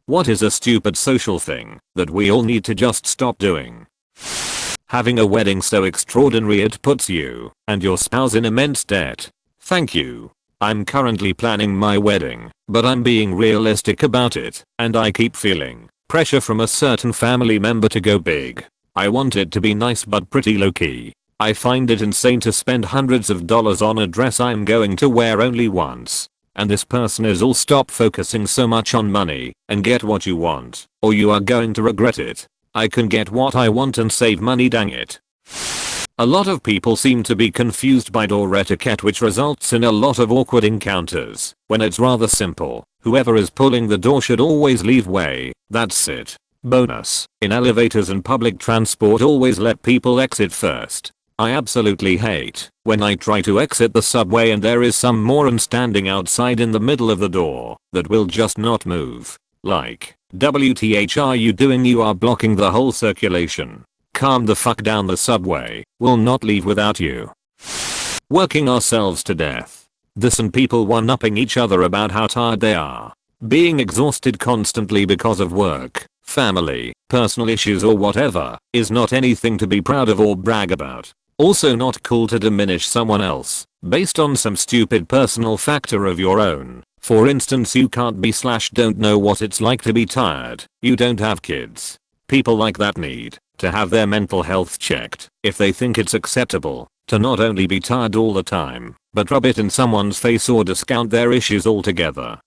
What is a stupid social thing that we all need to just stop doing? Having a wedding so extraordinary it puts you and your spouse in immense debt. Thank you. I'm currently planning my wedding, but I'm being realistic about it, and I keep feeling pressure from a certain family member to go big. I want it to be nice but pretty low-key. I find it insane to spend hundreds of dollars on a dress I'm going to wear only once. And this person is all stop focusing so much on money and get what you want, or you are going to regret it. I can get what I want and save money, dang it. A lot of people seem to be confused by door etiquette, which results in a lot of awkward encounters when it's rather simple. Whoever is pulling the door should always leave way. That's it. Bonus. In elevators and public transport, always let people exit first. I absolutely hate when I try to exit the subway and there is some moron standing outside in the middle of the door that will just not move. Like, WTH are you doing? You are blocking the whole circulation. Calm the fuck down, the subway will not leave without you. Working ourselves to death. This and people one-upping each other about how tired they are. Being exhausted constantly because of work, family, personal issues or whatever is not anything to be proud of or brag about. Also not cool to diminish someone else based on some stupid personal factor of your own. For instance, you can't be / don't know what it's like to be tired. You don't have kids. People like that need to have their mental health checked if they think it's acceptable to not only be tired all the time, but rub it in someone's face or discount their issues altogether.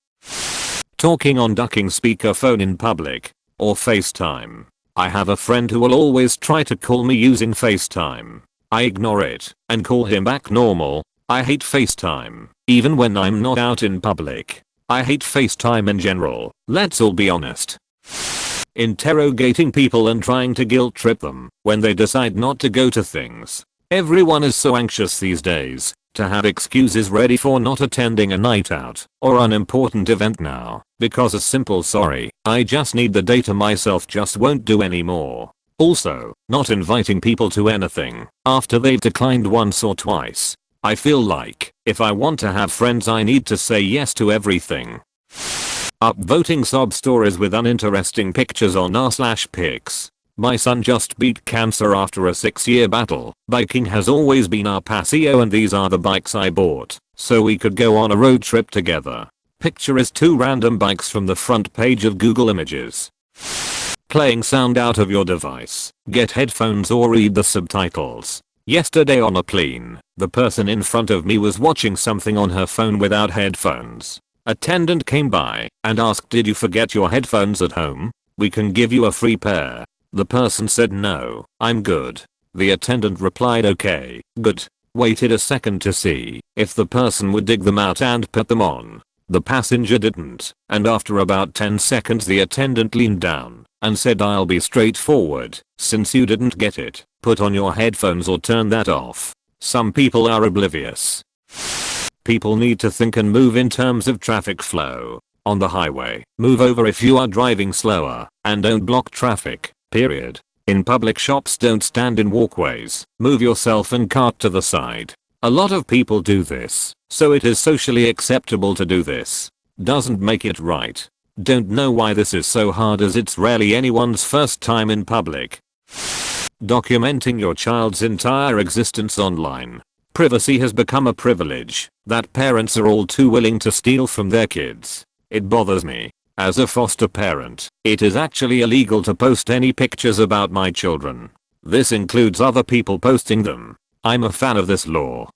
Talking on ducking speakerphone in public or FaceTime. I have a friend who will always try to call me using FaceTime. I ignore it and call him back normal. I hate FaceTime, even when I'm not out in public. I hate FaceTime in general, let's all be honest. Interrogating people and trying to guilt trip them when they decide not to go to things. Everyone is so anxious these days to have excuses ready for not attending a night out or unimportant event now, because a simple sorry, I just need the day to myself just won't do anymore. Also, not inviting people to anything after they've declined once or twice. I feel like if I want to have friends I need to say yes to everything. Upvoting sob stories with uninteresting pictures on r/pics. My son just beat cancer after a 6-year battle. Biking has always been our passion and these are the bikes I bought so we could go on a road trip together. Picture is 2 random bikes from the front page of Google Images. Playing sound out of your device. Get headphones or read the subtitles. Yesterday on a plane, the person in front of me was watching something on her phone without headphones. Attendant came by and asked, "Did you forget your headphones at home? We can give you a free pair." The person said, "No, I'm good." The attendant replied, "Okay, good." Waited a second to see if the person would dig them out and put them on. The passenger didn't, and after about 10 seconds the attendant leaned down and said, "I'll be straightforward. Since you didn't get it, put on your headphones or turn that off." Some people are oblivious. People need to think and move in terms of traffic flow. On the highway, move over if you are driving slower, and don't block traffic, period. In public shops, don't stand in walkways. Move yourself and cart to the side. A lot of people do this, so it is socially acceptable to do this. Doesn't make it right. Don't know why this is so hard, as it's rarely anyone's first time in public. Documenting your child's entire existence online. Privacy has become a privilege that parents are all too willing to steal from their kids. It bothers me. As a foster parent, it is actually illegal to post any pictures about my children. This includes other people posting them. I'm a fan of this law.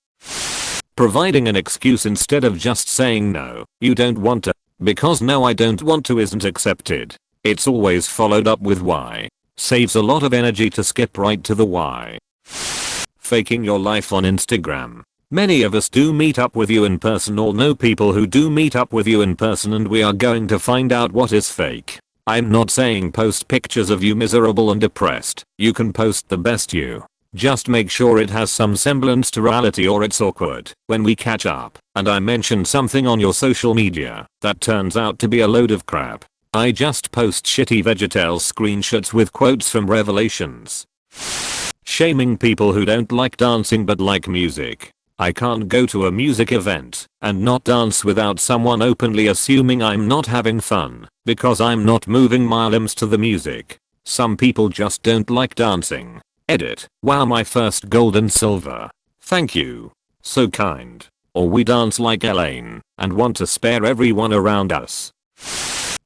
Providing an excuse instead of just saying no, you don't want to, because "no, I don't want to" isn't accepted. It's always followed up with why. Saves a lot of energy to skip right to the why. Faking your life on Instagram. Many of us do meet up with you in person or know people who do meet up with you in person, and we are going to find out what is fake. I'm not saying post pictures of you miserable and depressed. You can post the best you. Just make sure it has some semblance to reality or it's awkward when we catch up and I mention something on your social media that turns out to be a load of crap. I just post shitty VeggieTales screenshots with quotes from Revelations. Shaming people who don't like dancing but like music. I can't go to a music event and not dance without someone openly assuming I'm not having fun because I'm not moving my limbs to the music. Some people just don't like dancing. Edit. Wow, my first gold and silver. Thank you. So kind. Or we dance like Elaine and want to spare everyone around us.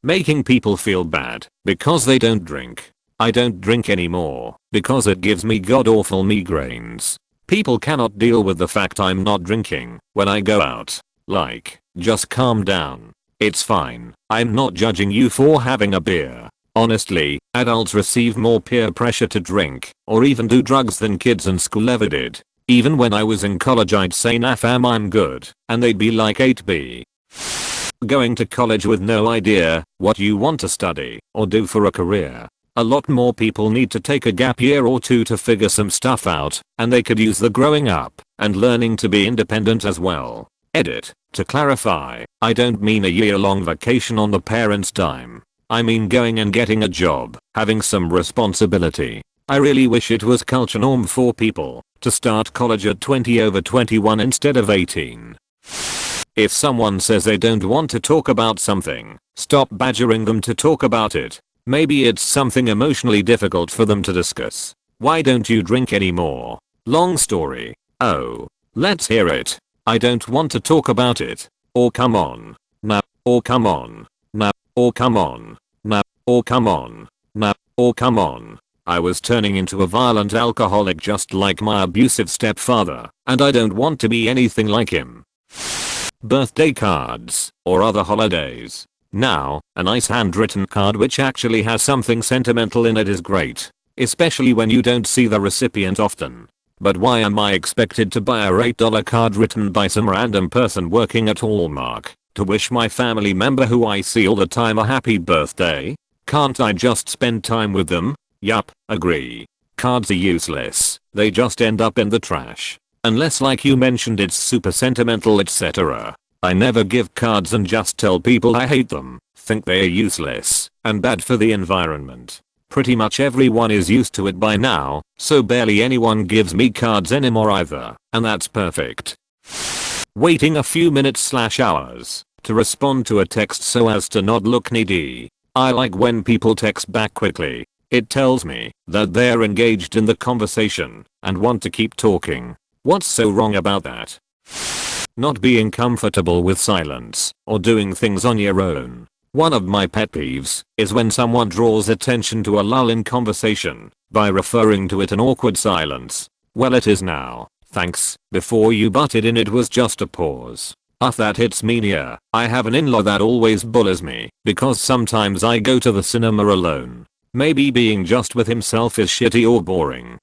Making people feel bad because they don't drink. I don't drink anymore because it gives me god awful migraines. People cannot deal with the fact I'm not drinking when I go out. Like, just calm down. It's fine. I'm not judging you for having a beer. Honestly, adults receive more peer pressure to drink or even do drugs than kids in school ever did. Even when I was in college I'd say nah fam I'm good and they'd be like 8B. Going to college with no idea what you want to study or do for a career. A lot more people need to take a gap year or two to figure some stuff out and they could use the growing up and learning to be independent as well. Edit. To clarify, I don't mean a year-long vacation on the parents' dime. I mean going and getting a job, having some responsibility. I really wish it was culture norm for people to start college at 20 over 21 instead of 18. If someone says they don't want to talk about something, stop badgering them to talk about it. Maybe it's something emotionally difficult for them to discuss. Why don't you drink anymore? Long story. Oh. Let's hear it. I don't want to talk about it. Or come on. Nah. Or come on. Nah. Or come on. Nah. Or come on. Nah. Or come on. I was turning into a violent alcoholic just like my abusive stepfather, and I don't want to be anything like him. Birthday cards or other holidays. Now, a nice handwritten card which actually has something sentimental in it is great, especially when you don't see the recipient often. But why am I expected to buy a $8 card written by some random person working at Hallmark to wish my family member who I see all the time a happy birthday? Can't I just spend time with them? Yup, agree. Cards are useless, they just end up in the trash. Unless like you mentioned it's super sentimental etc. I never give cards and just tell people I hate them, think they are useless, and bad for the environment. Pretty much everyone is used to it by now, so barely anyone gives me cards anymore either, and that's perfect. Waiting a few minutes/hours to respond to a text so as to not look needy. I like when people text back quickly. It tells me that they're engaged in the conversation and want to keep talking. What's so wrong about that? Not being comfortable with silence or doing things on your own. One of my pet peeves is when someone draws attention to a lull in conversation by referring to it an awkward silence. Well, it is now. Thanks. Before you butted in it was just a pause. That hits me near. I have an in-law that always bullies me because sometimes I go to the cinema alone. Maybe being just with himself is shitty or boring.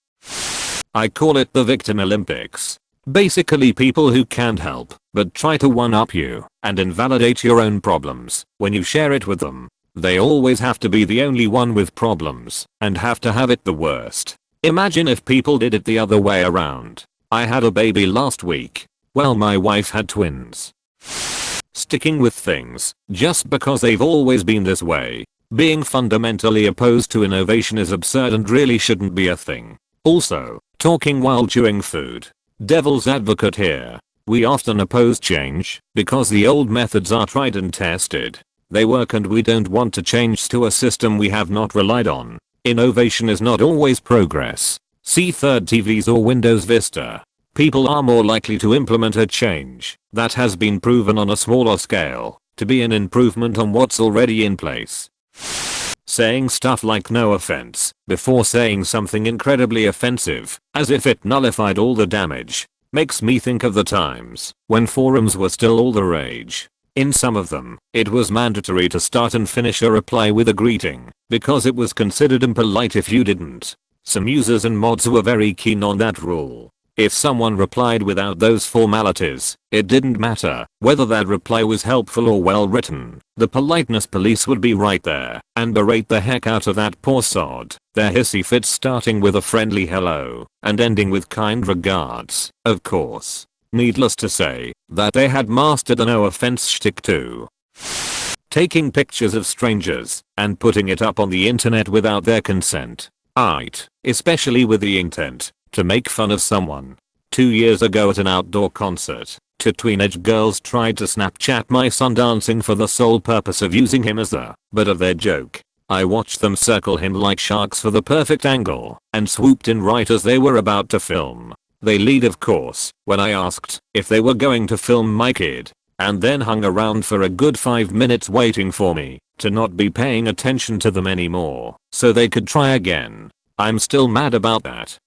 I call it the victim Olympics. Basically people who can't help but try to one-up you and invalidate your own problems when you share it with them. They always have to be the only one with problems and have to have it the worst. Imagine if people did it the other way around. I had a baby last week. Well, my wife had twins. Sticking with things just because they've always been this way. Being fundamentally opposed to innovation is absurd and really shouldn't be a thing. Also, talking while chewing food. Devil's advocate here. We often oppose change because the old methods are tried and tested. They work and we don't want to change to a system we have not relied on. Innovation is not always progress. See third TVs or Windows Vista. People are more likely to implement a change that has been proven on a smaller scale to be an improvement on what's already in place. Saying stuff like no offense before saying something incredibly offensive, as if it nullified all the damage, makes me think of the times when forums were still all the rage. In some of them, it was mandatory to start and finish a reply with a greeting, because it was considered impolite if you didn't. Some users and mods were very keen on that rule. If someone replied without those formalities, it didn't matter whether that reply was helpful or well written. The politeness police would be right there and berate the heck out of that poor sod. Their hissy fits starting with a friendly hello and ending with kind regards, of course. Needless to say that they had mastered the no offense shtick too. Taking pictures of strangers and putting it up on the internet without their consent. Especially with the intent to make fun of someone. 2 years ago at an outdoor concert. Two teenage girls tried to Snapchat my son dancing for the sole purpose of using him as the butt of their joke. I watched them circle him like sharks for the perfect angle and swooped in right as they were about to film. They lead of course when I asked if they were going to film my kid, and then hung around for a good 5 minutes waiting for me to not be paying attention to them anymore so they could try again. I'm still mad about that.